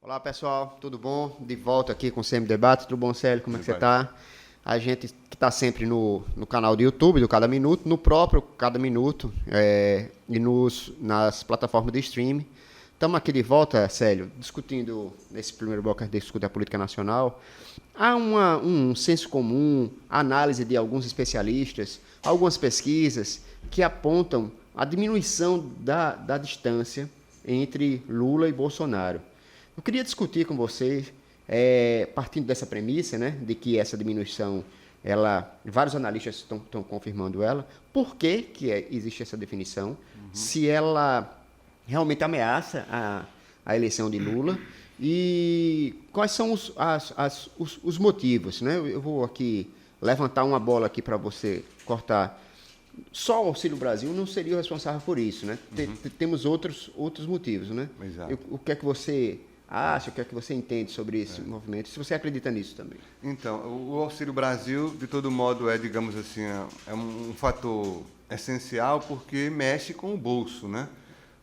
Olá pessoal, tudo bom? De volta aqui com o CM Debate, tudo bom, Célio? Como é que você está? A gente que está sempre no canal do YouTube do Cada Minuto, no próprio Cada Minuto e nas plataformas de streaming. Estamos aqui de volta, Célio, discutindo, nesse primeiro bloco, a gente discute a política nacional. Há um senso comum, análise de alguns especialistas, algumas pesquisas que apontam a diminuição da distância entre Lula e Bolsonaro. Eu queria discutir com vocês, partindo dessa premissa, né, de que essa diminuição, vários analistas estão confirmando ela, por que existe essa definição, se ela realmente ameaça a eleição de Lula e quais são os motivos, né? Eu vou aqui levantar uma bola aqui para você cortar. Só o Auxílio Brasil não seria o responsável por isso, né? Temos outros motivos, né? Exato. O que é que você acha, o que é que você entende sobre esse movimento, se você acredita nisso também? Então, o Auxílio Brasil, de todo modo, digamos assim, é um fator essencial porque mexe com o bolso, né?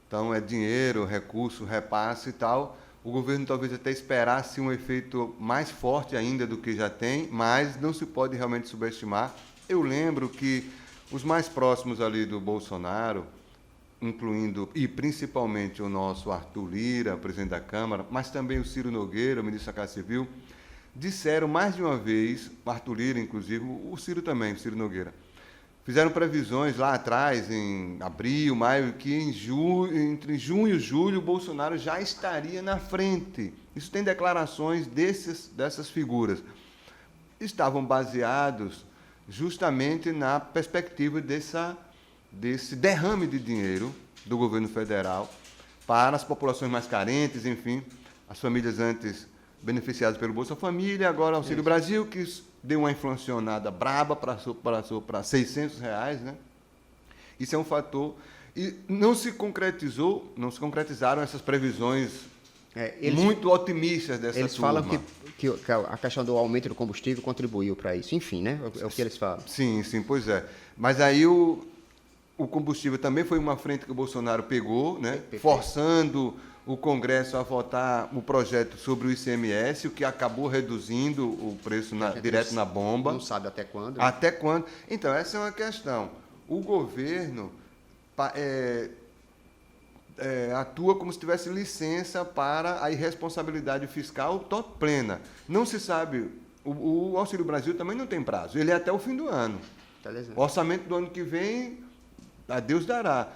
Então, é dinheiro, recurso, repasse e tal. O governo talvez até esperasse um efeito mais forte ainda do que já tem, mas não se pode realmente subestimar. Eu lembro que os mais próximos ali do Bolsonaro, incluindo e principalmente o nosso Arthur Lira, presidente da Câmara, mas também o Ciro Nogueira, o ministro da Casa Civil, disseram mais de uma vez, o Arthur Lira, inclusive, o Ciro também, o Ciro Nogueira, fizeram previsões lá atrás, em abril, maio, que entre junho e julho o Bolsonaro já estaria na frente. Isso tem declarações dessas figuras. Estavam baseados justamente na perspectiva desse derrame de dinheiro do governo federal para as populações mais carentes, enfim, as famílias antes beneficiadas pelo Bolsa Família, agora Auxílio Brasil, que deu uma inflacionada braba para R$600, né? Isso é um fator. E não se concretizaram essas previsões muito otimistas dessa turma. Eles falam que a questão do aumento do combustível contribuiu para isso, enfim, né? É o que eles falam. Sim, pois é. Mas aí o combustível também foi uma frente que o Bolsonaro pegou, né? Forçando o Congresso a votar o projeto sobre o ICMS, o que acabou reduzindo o preço direto na bomba. Não sabe até quando. Até quando? Então, essa é uma questão. O governo atua como se tivesse licença para a irresponsabilidade fiscal plena. Não se sabe, o Auxílio Brasil também não tem prazo, ele é até o fim do ano. O orçamento do ano que vem, a Deus dará.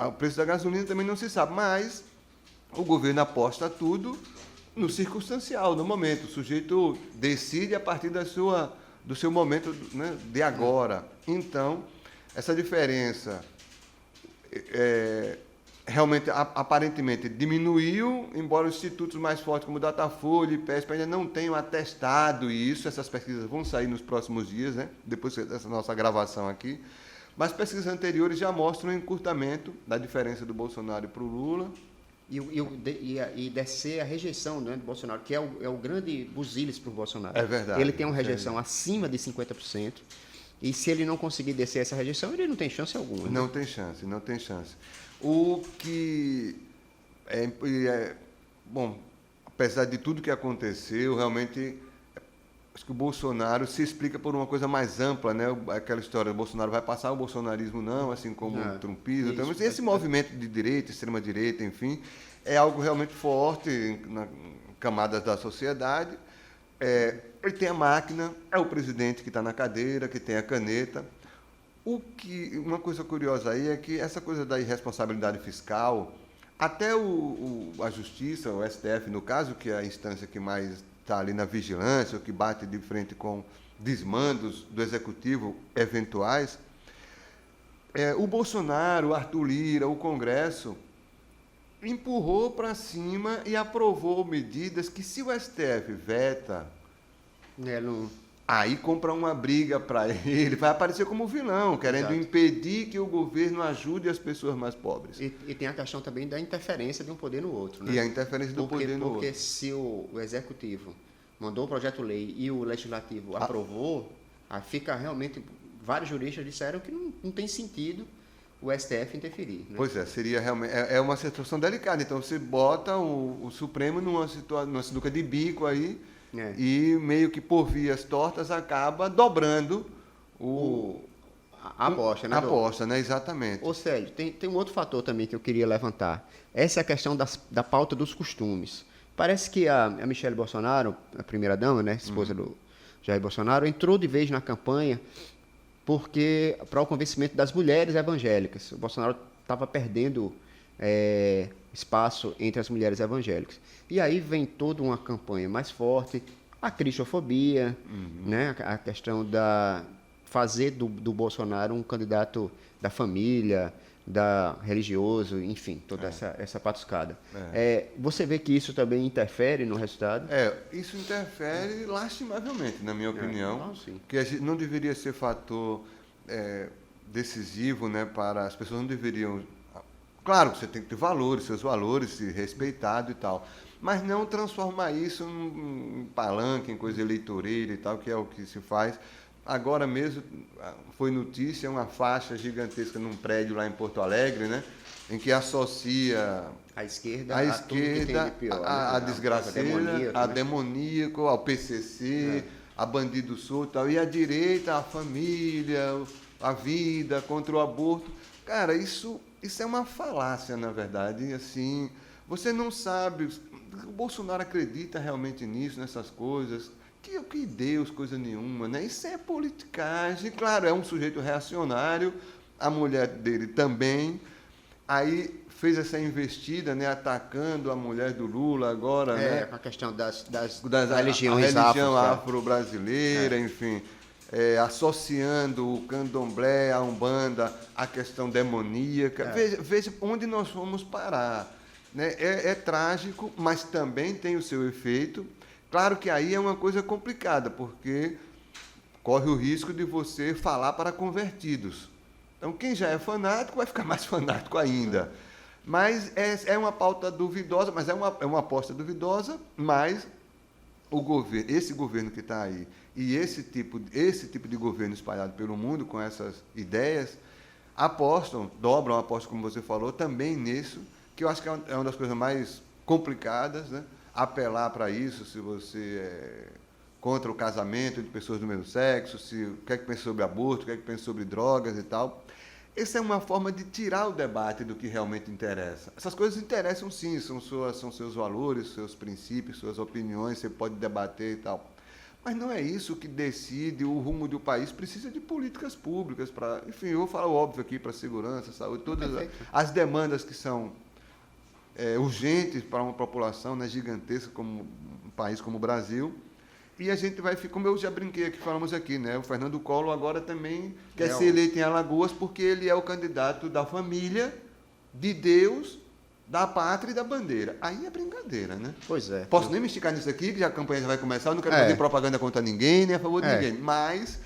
O preço da gasolina também não se sabe, mas o governo aposta tudo no circunstancial, no momento. O sujeito decide a partir do seu momento, né, de agora. Então, essa diferença realmente, aparentemente, diminuiu, embora os institutos mais fortes, como o Datafolha e IPESP, ainda não tenham atestado isso. Essas pesquisas vão sair nos próximos dias, né, depois dessa nossa gravação aqui. Mas pesquisas anteriores já mostram um encurtamento da diferença do Bolsonaro para o Lula. E descer a rejeição, né, do Bolsonaro, que é o grande buziles para o Bolsonaro. É verdade. Ele tem uma rejeição acima de 50%, e se ele não conseguir descer essa rejeição, ele não tem chance alguma. Não tem chance. O que bom, apesar de tudo que aconteceu, realmente acho que o Bolsonaro se explica por uma coisa mais ampla, né? Aquela história, o Bolsonaro vai passar, o bolsonarismo não, assim como o trumpismo. Então, esse movimento de direita, extrema-direita, enfim, é algo realmente forte na camadas da sociedade. Ele tem a máquina, é o presidente que está na cadeira, que tem a caneta. Uma coisa curiosa aí é que essa coisa da irresponsabilidade fiscal, até a Justiça, o STF, no caso, que é a instância que mais está ali na vigilância, ou que bate de frente com desmandos do Executivo eventuais, o Bolsonaro, o Arthur Lira, o Congresso, empurrou para cima e aprovou medidas que, se o STF veta, aí compra uma briga para ele, vai aparecer como vilão, querendo impedir que o governo ajude as pessoas mais pobres. E tem a questão também da interferência de um poder no outro, né? E a interferência do poder no outro. Porque se o Executivo mandou o projeto-lei e o Legislativo aprovou, aí fica realmente... Vários juristas disseram que não tem sentido o STF interferir. Né? Pois é, seria realmente é uma situação delicada. Então você bota o Supremo numa sinuca de bico aí e meio que por vias tortas acaba dobrando a aposta, né? A aposta, né? Exatamente. Ô Célio, tem um outro fator também que eu queria levantar. Essa é a questão da pauta dos costumes. Parece que a Michelle Bolsonaro, a primeira-dama, né, esposa do Jair Bolsonaro, entrou de vez na campanha para o convencimento das mulheres evangélicas. O Bolsonaro estava perdendo espaço entre as mulheres evangélicas. E aí vem toda uma campanha mais forte, a cristofobia, né, a questão da fazer do Bolsonaro um candidato da família, religioso, enfim, toda essa patuscada. Você vê que isso também interfere no resultado? Isso interfere lastimavelmente, na minha opinião, que não deveria ser fator decisivo, né, para as pessoas não deveriam... Claro, você tem que ter valores, seus valores, ser respeitado e tal, mas não transformar isso em palanque, em coisa eleitoreira e tal, que é o que se faz. Agora mesmo foi notícia uma faixa gigantesca num prédio lá em Porto Alegre, né, em que associa a esquerda a desgraceira, a demoníaco, ao PCC, a bandido solto, tal, e a direita, a família, a vida, contra o aborto. Cara, isso é uma falácia, na verdade. Assim, você não sabe, o Bolsonaro acredita realmente nisso, nessas coisas. Que Deus, coisa nenhuma, né? Isso é politicagem. Claro, é um sujeito reacionário, a mulher dele também. Aí fez essa investida, né, atacando a mulher do Lula agora, né? Com a questão da religião afro-brasileira, enfim, associando o candomblé, a umbanda, à questão demoníaca. Veja onde nós fomos parar. Né? É trágico, mas também tem o seu efeito. Claro que aí é uma coisa complicada, porque corre o risco de você falar para convertidos. Então, quem já é fanático vai ficar mais fanático ainda. Mas é uma pauta duvidosa, mas é uma aposta duvidosa, mas esse governo que está aí e esse tipo de governo espalhado pelo mundo com essas ideias, dobram a aposta, como você falou, também nisso, que eu acho que é uma das coisas mais complicadas, né? Apelar para isso, se você é contra o casamento de pessoas do mesmo sexo, se o que é que pensa sobre aborto, o que é que pensa sobre drogas e tal. Essa é uma forma de tirar o debate do que realmente interessa. Essas coisas interessam sim, são seus valores, seus princípios, suas opiniões, você pode debater e tal. Mas não é isso que decide o rumo do país. Precisa de políticas públicas para... Enfim, eu vou falar o óbvio aqui, para segurança, saúde, todas as demandas que são urgentes para uma população, né, gigantesca como um país como o Brasil. E a gente vai ficar, como eu já brinquei aqui, falamos aqui, né? O Fernando Collor agora também quer ser eleito em Alagoas porque ele é o candidato da família, de Deus, da pátria e da bandeira. Aí é brincadeira, né? Pois é. Posso nem me esticar nisso aqui, que já a campanha já vai começar, eu não quero fazer propaganda contra ninguém, nem a favor de ninguém. Mas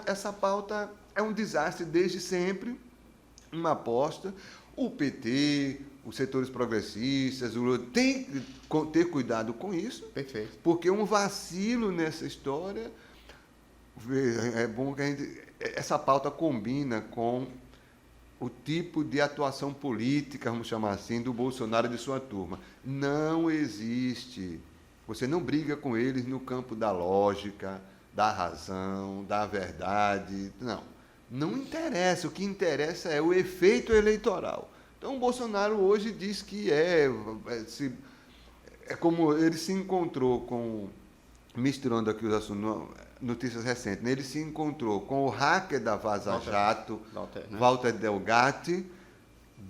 essa pauta é um desastre desde sempre, uma aposta. O PT, os setores progressistas, o Lula tem que ter cuidado com isso. Perfeito. Porque um vacilo nessa história, é bom que essa pauta combina com o tipo de atuação política, vamos chamar assim, do Bolsonaro e de sua turma. Não existe. Você não briga com eles no campo da lógica, da razão, da verdade. Não. Não interessa. O que interessa é o efeito eleitoral. Então, o Bolsonaro hoje diz que é como ele se encontrou com, misturando aqui os assuntos, notícias recentes, né? Ele se encontrou com o hacker da Vaza Jato, Walter Delgatti,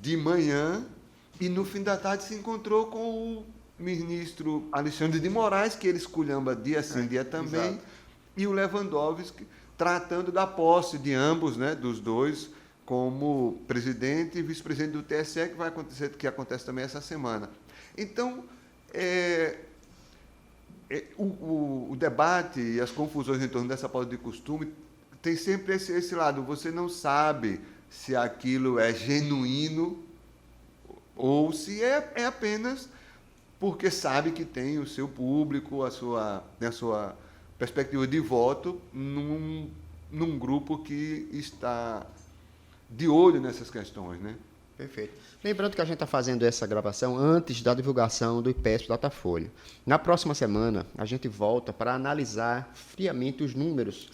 de manhã, e no fim da tarde se encontrou com o ministro Alexandre de Moraes, que ele esculhamba dia sim, dia também, e o Lewandowski, tratando da posse de ambos, né, dos dois, como presidente e vice-presidente do TSE, que acontece também essa semana. Então, o debate e as confusões em torno dessa pauta de costume tem sempre esse lado. Você não sabe se aquilo é genuíno ou se é apenas porque sabe que tem o seu público, a sua perspectiva de voto num grupo que está de olho nessas questões, né? Perfeito. Lembrando que a gente está fazendo essa gravação antes da divulgação do IPESP Datafolha. Na próxima semana, a gente volta para analisar friamente os números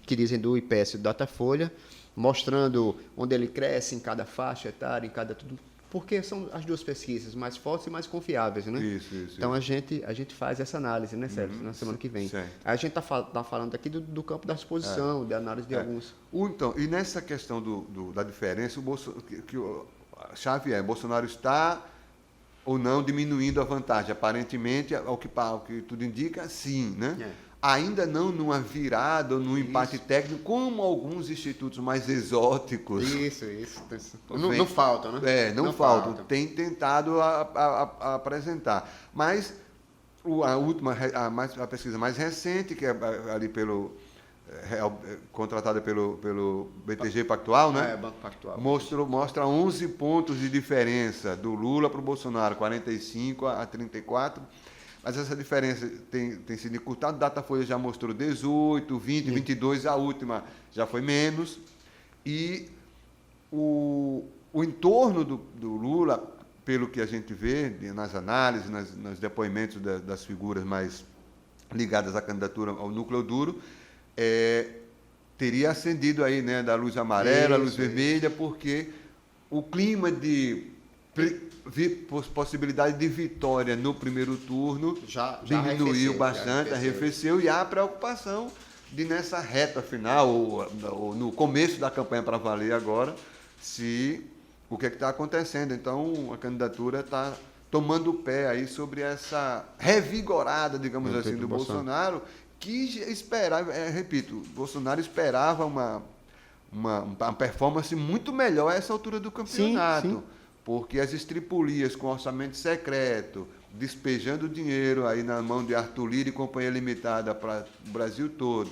que dizem do IPESP Datafolha, mostrando onde ele cresce em cada faixa etária, em cada tudo, porque são as duas pesquisas mais fortes e mais confiáveis, né? Isso. Então a gente faz essa análise, né, Sérgio, na semana que vem. Certo. Aí a gente tá falando aqui do campo da exposição, de análise de alguns. Então, e nessa questão da diferença, o chave Bolsonaro está ou não diminuindo a vantagem. Aparentemente, ao que tudo indica, sim, né? Ainda não numa virada ou num empate técnico, como alguns institutos mais exóticos. Isso. Não faltam, né? Não faltam. Tem tentado apresentar. Mas a pesquisa mais recente, que é ali contratada pelo BTG Pactual, né? Banco Pactual. Mostra 11 pontos de diferença do Lula para o Bolsonaro, 45 a 34. Mas essa diferença tem sido encurtada. O Datafolha já mostrou 18, 20, 22, a última já foi menos. E o entorno do Lula, pelo que a gente vê nas análises, nos depoimentos das figuras mais ligadas à candidatura ao núcleo duro, teria acendido aí, né, da luz amarela, luz vermelha, porque o clima de possibilidade de vitória no primeiro turno já diminuiu bastante, arrefeceu, e há a preocupação de nessa reta final, ou no começo da campanha para valer agora, o que está acontecendo. Então, a candidatura está tomando o pé aí sobre essa revigorada, digamos assim, do Bolsonaro, que esperava, repito, Bolsonaro esperava uma performance muito melhor a essa altura do campeonato. Sim. Porque as estripulias com orçamento secreto, despejando dinheiro aí na mão de Arthur Lira e Companhia Limitada para o Brasil todo,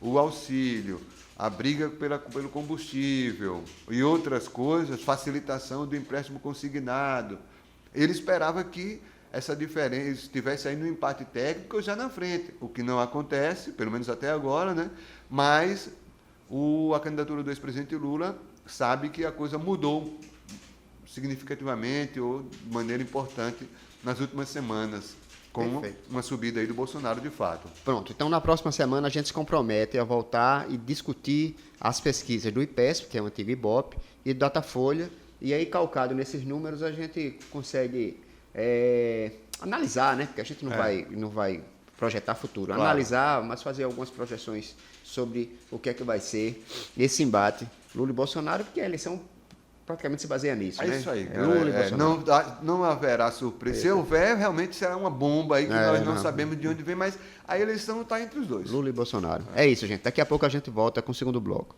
o auxílio, a briga pelo combustível e outras coisas, facilitação do empréstimo consignado. Ele esperava que essa diferença estivesse aí no empate técnico já na frente, o que não acontece, pelo menos até agora, né? Mas a candidatura do ex-presidente Lula sabe que a coisa mudou significativamente ou de maneira importante nas últimas semanas, com uma subida aí do Bolsonaro de fato. Pronto, então na próxima semana a gente se compromete a voltar e discutir as pesquisas do IPESP, que é o antigo IBOP, e do Datafolha, e aí calcado nesses números a gente consegue analisar, né? Porque a gente não vai projetar futuro, claro. Analisar, mas fazer algumas projeções sobre o que é que vai ser esse embate Lula e Bolsonaro, porque a eleição praticamente se baseia nisso, né? Isso aí. Lula e Bolsonaro. Não haverá surpresa. Se houver, realmente será uma bomba aí que nós não sabemos de onde vem, mas a eleição está entre os dois. Lula e Bolsonaro. É isso, gente. Daqui a pouco a gente volta com o segundo bloco.